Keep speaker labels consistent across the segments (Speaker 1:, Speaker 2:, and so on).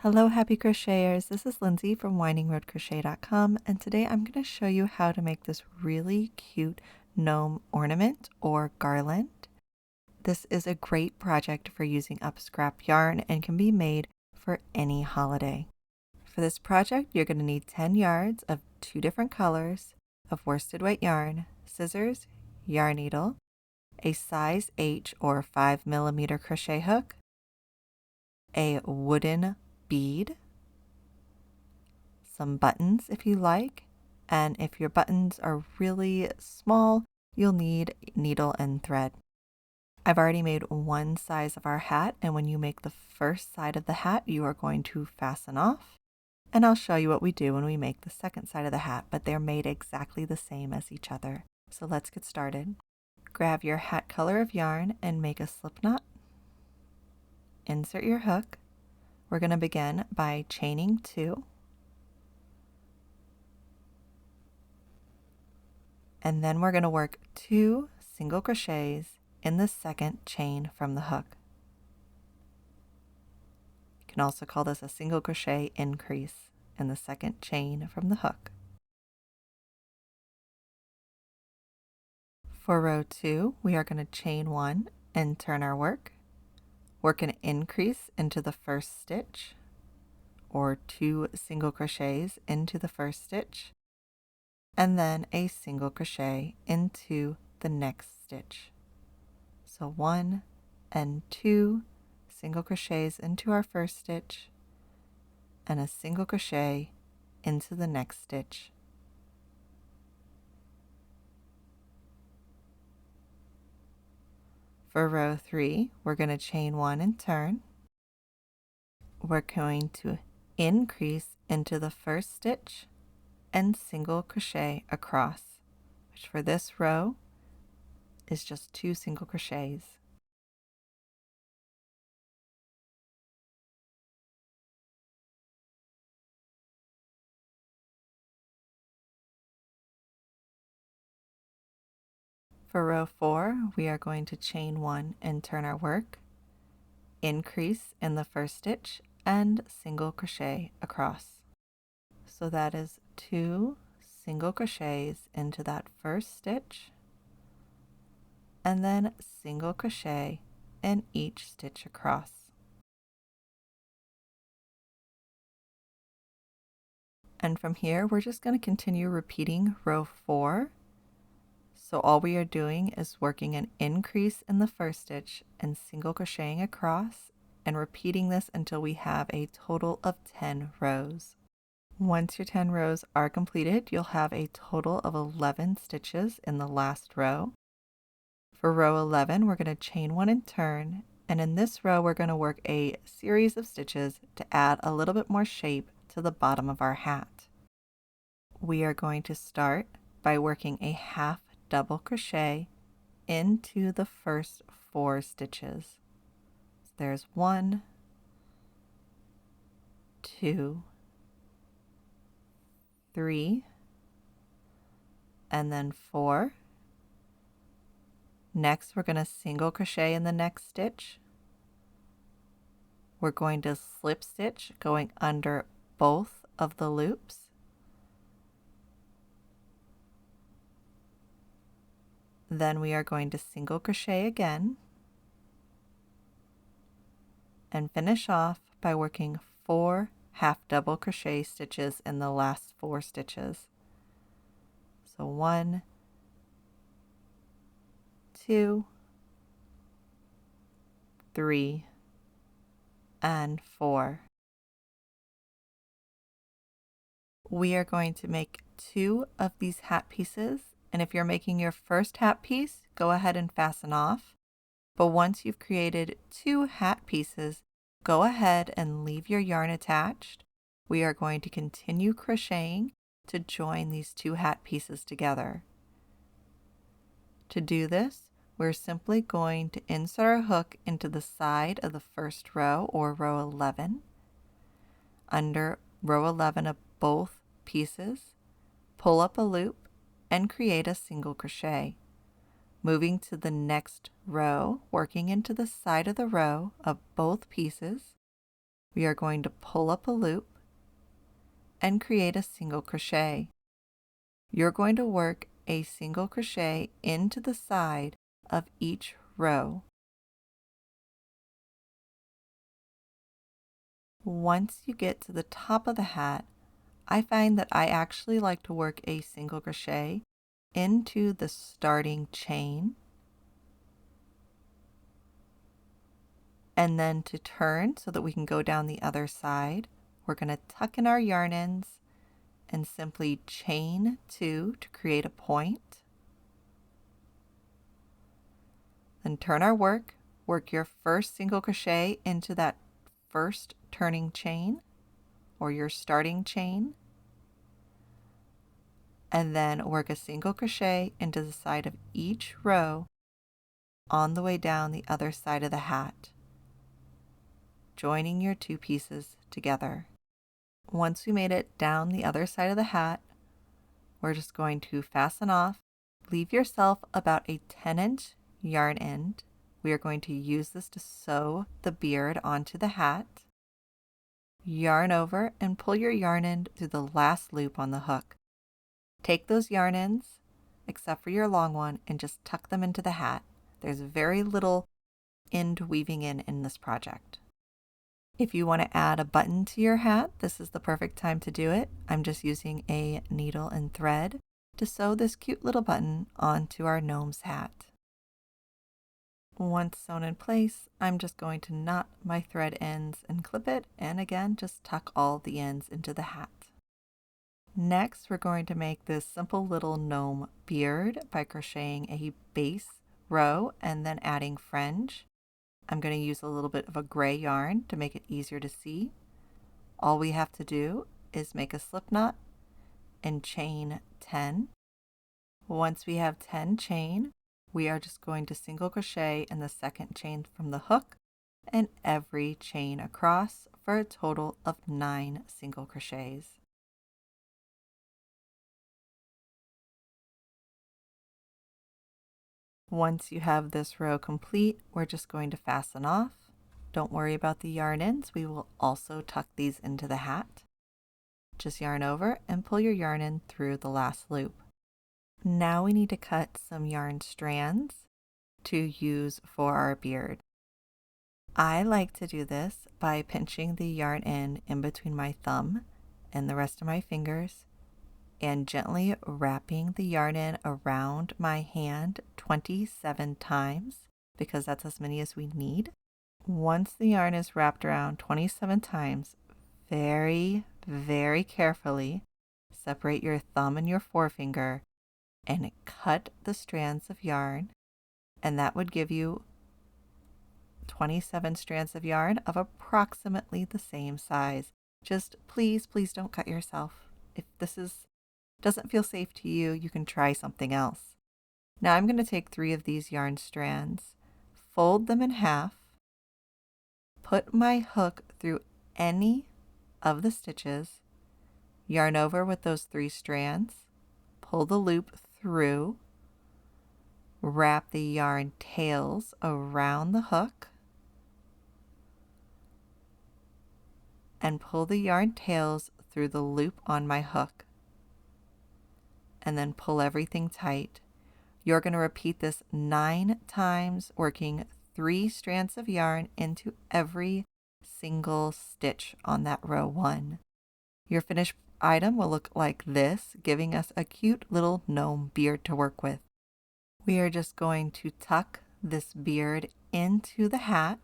Speaker 1: Hello happy crocheters, this is Lindsay from windingroadcrochet.com, and today I'm going to show you how to make this really cute gnome ornament or garland. This is a great project for using up scrap yarn and can be made for any holiday. For this project you're going to need 10 yards of 2 different colors of worsted weight yarn, scissors, yarn needle, a size H or 5mm crochet hook, a wooden bead, some buttons if you like, and if your buttons are really small, you'll need needle and thread. I've already made one size of our hat, and when you make the first side of the hat, you are going to fasten off, and I'll show you what we do when we make the second side of the hat, but they're made exactly the same as each other. So let's get started. Grab your hat color of yarn and make a slip knot. Insert your hook. We're going to begin by chaining 2, and then we're going to work 2 single crochets in the second chain from the hook. You can also call this a single crochet increase in the second chain from the hook. For row 2, we are going to chain 1 and turn our work. Work an increase into the first stitch, or 2 single crochets into the first stitch, and then a single crochet into the next stitch. So 1 and 2 single crochets into our first stitch, and a single crochet into the next stitch. For row 3, we're going to chain 1 and turn. We're going to increase into the first stitch and single crochet across, which for this row is just 2 single crochets. For row 4, we are going to chain 1 and turn our work, increase in the first stitch, and single crochet across. So that is 2 single crochets into that first stitch, and then single crochet in each stitch across. And from here, we're just going to continue repeating row 4. So all we are doing is working an increase in the first stitch and single crocheting across, and repeating this until we have a total of 10 rows. Once your 10 rows are completed, you'll have a total of 11 stitches in the last row. For row 11, we're going to chain 1 and turn, and in this row we're going to work a series of stitches to add a little bit more shape to the bottom of our hat. We are going to start by working a half double crochet into the first 4 stitches. So there's 1, 2, 3, and then 4. Next, we're going to single crochet in the next stitch. We're going to slip stitch going under both of the loops. Then we are going to single crochet again and finish off by working 4 half double crochet stitches in the last 4 stitches. So 1, 2, 3, and 4. We are going to make 2 of these hat pieces, and if you're making your first hat piece, go ahead and fasten off. But once you've created 2 hat pieces, go ahead and leave your yarn attached. We are going to continue crocheting to join these 2 hat pieces together. To do this, we're simply going to insert our hook into the side of the first row, or row 11. Under row 11 of both pieces, pull up a loop and create a single crochet. Moving to the next row, working into the side of the row of both pieces, we are going to pull up a loop and create a single crochet. You're going to work a single crochet into the side of each row. Once you get to the top of the hat, I find that I actually like to work a single crochet into the starting chain, and then to turn so that we can go down the other side, we're going to tuck in our yarn ends and simply chain 2 to create a point. Then turn our work your first single crochet into that first turning chain or your starting chain, and then work a single crochet into the side of each row on the way down the other side of the hat, joining your 2 pieces together. Once we made it down the other side of the hat, we're just going to fasten off. Leave yourself about a 10-inch yarn end. We are going to use this to sew the beard onto the hat. Yarn over and pull your yarn end through the last loop on the hook. Take those yarn ends, except for your long one, and just tuck them into the hat. There's very little end weaving in this project. If you want to add a button to your hat, this is the perfect time to do it. I'm just using a needle and thread to sew this cute little button onto our gnome's hat. Once sewn in place, I'm just going to knot my thread ends and clip it, and again, just tuck all the ends into the hat. Next, we're going to make this simple little gnome beard by crocheting a base row and then adding fringe. I'm going to use a little bit of a gray yarn to make it easier to see. All we have to do is make a slip knot and chain 10. Once we have 10 chain, we are just going to single crochet in the second chain from the hook and every chain across for a total of 9 single crochets. Once you have this row complete, we're just going to fasten off. Don't worry about the yarn ends. We will also tuck these into the hat. Just yarn over and pull your yarn in through the last loop. Now we need to cut some yarn strands to use for our beard. I like to do this by pinching the yarn in between my thumb and the rest of my fingers and gently wrapping the yarn in around my hand 27 times, because that's as many as we need. Once the yarn is wrapped around 27 times, very, very carefully separate your thumb and your forefinger and cut the strands of yarn, and that would give you 27 strands of yarn of approximately the same size. Just please don't cut yourself. If this doesn't feel safe to you, you can try something else. Now I'm going to take 3 of these yarn strands, fold them in half, put my hook through any of the stitches, yarn over with those 3 strands, pull the loop through, wrap the yarn tails around the hook, and pull the yarn tails through the loop on my hook, and then pull everything tight. You're going to repeat this 9 times, working 3 strands of yarn into every single stitch on that row 1. Your finished item will look like this, giving us a cute little gnome beard to work with. We are just going to tuck this beard into the hat,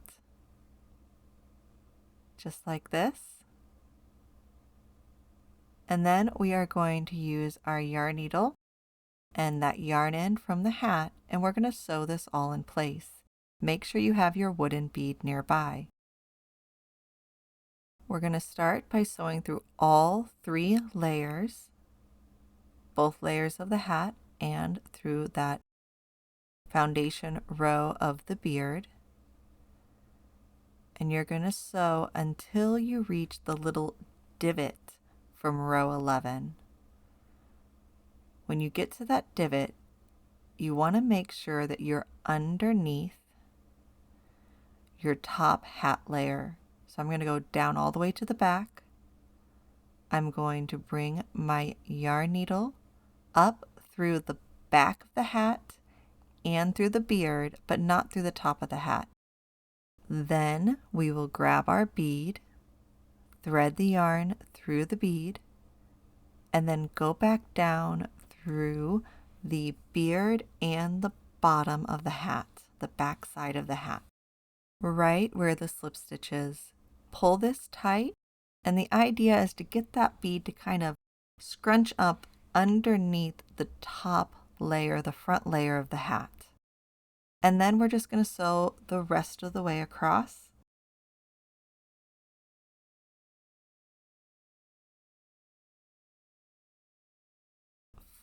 Speaker 1: just like this. And then we are going to use our yarn needle and that yarn end from the hat, and we're going to sew this all in place. Make sure you have your wooden bead nearby. We're going to start by sewing through all 3 layers, both layers of the hat and through that foundation row of the beard. And you're going to sew until you reach the little divot from row 11. When you get to that divot, you want to make sure that you're underneath your top hat layer So I'm going to go down all the way to the back. I'm going to bring my yarn needle up through the back of the hat and through the beard, but not through the top of the hat. Then we will grab our bead, thread the yarn through the bead, and then go back down through the beard and the bottom of the hat, the back side of the hat, right where the slip stitch is. Pull this tight, and the idea is to get that bead to kind of scrunch up underneath the top layer, the front layer of the hat. And then we're just going to sew the rest of the way across.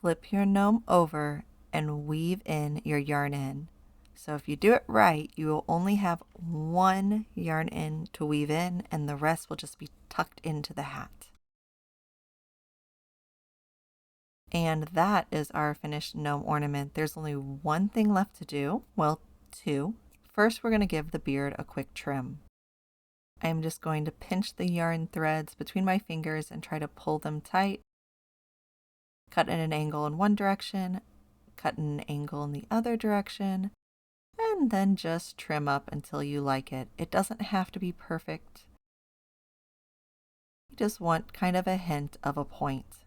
Speaker 1: Flip your gnome over and weave in your yarn in. So if you do it right, you will only have one yarn in to weave in, and the rest will just be tucked into the hat. And that is our finished gnome ornament. There's only one thing left to do. Well, two. First, we're going to give the beard a quick trim. I'm just going to pinch the yarn threads between my fingers and try to pull them tight. Cut at an angle in one direction, cut at an angle in the other direction, and then just trim up until you like it. It doesn't have to be perfect. You just want kind of a hint of a point.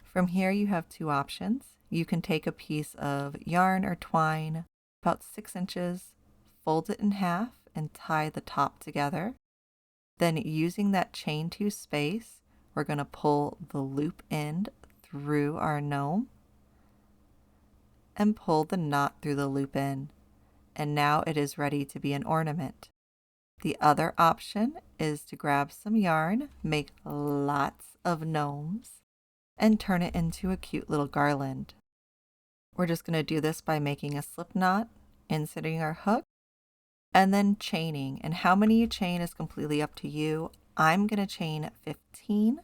Speaker 1: From here you have two options. You can take a piece of yarn or twine about 6 inches, fold it in half, and tie the top together. Then using that chain 2 space, we're going to pull the loop end through our gnome and pull the knot through the loop end. And now it is ready to be an ornament. The other option is to grab some yarn, make lots of gnomes, and turn it into a cute little garland. We're just going to do this by making a slip knot, inserting our hook, and then chaining. And how many you chain is completely up to you. I'm going to chain 15.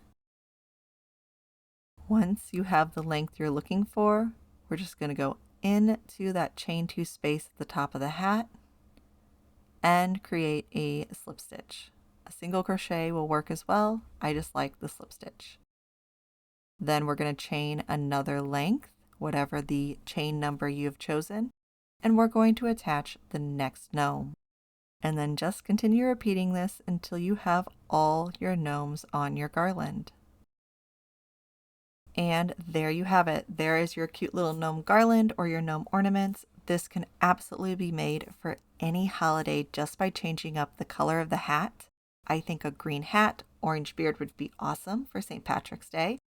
Speaker 1: Once you have the length you're looking for, we're just going to go into that chain 2 space at the top of the hat and create a slip stitch. A single crochet will work as well. I just like the slip stitch. Then we're going to chain another length, whatever the chain number you've chosen, and we're going to attach the next gnome. And then just continue repeating this until you have all your gnomes on your garland. And there you have it. There is your cute little gnome garland or your gnome ornaments. This can absolutely be made for any holiday just by changing up the color of the hat. I think a green hat, orange beard would be awesome for St. Patrick's Day.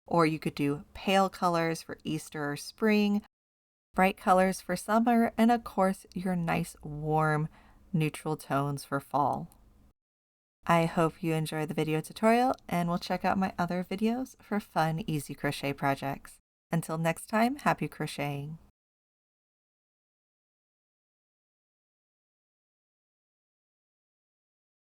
Speaker 1: Or you could do pale colors for Easter or spring, bright colors for summer, and of course your nice warm neutral tones for fall. I hope you enjoyed the video tutorial, and will check out my other videos for fun, easy crochet projects. Until next time, happy crocheting!